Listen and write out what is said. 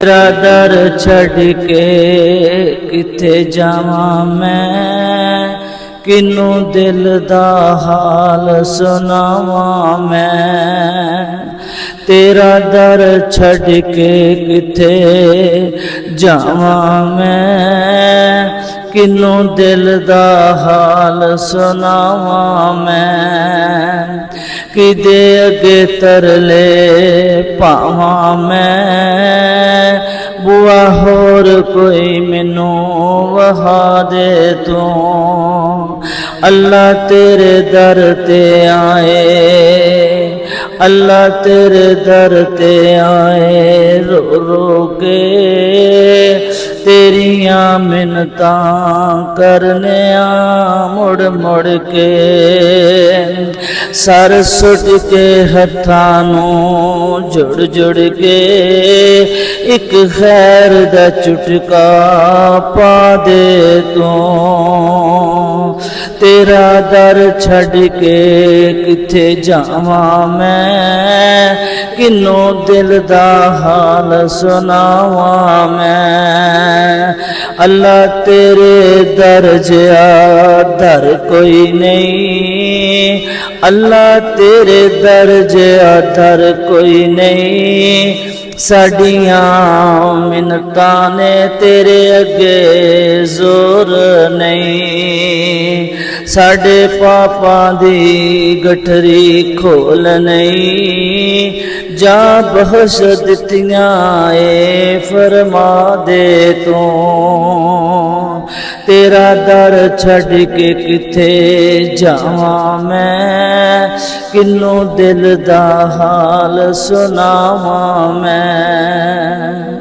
तेरा दर छड़ के किथे जावां मैं, किनू दिल दा हाल सुनावां मैं। तेरा दर छड़ के किथे जावां मैं, किनू दिल दा हाल सुनावां मैं। किदे अगे तरले पावां मैं, बुआ होर कोई मैनू वहा दे तू। अल्लाह तेरे दर ते आए, अल्लाह तेरे दर ते आए रो रो के, तेरियां मिन्नतां करने मुड़ मुड़ के। सर सुट के हत्थां नूं जुड़ जुड़ के, एक खैर दा चुटका पा दे तू। तेरा दर छड़ के किथे जावां मैं, किनू दिल दा हाल सुनावां मैं। अल्लाह तेरे दर जिया दर कोई नहीं, अल्लाह तेरे दर जिया दर कोई नहीं। साडियां मिन्नतां ने तेरे अगे जोर नहीं, साडे पापां दी गठरी खोल नहीं। जा बख्श दित्तियां ए फरमा दे तू। तेरा दर छड़ के किथे जावां मैं, किनू दिल दा हाल सुनावां मैं।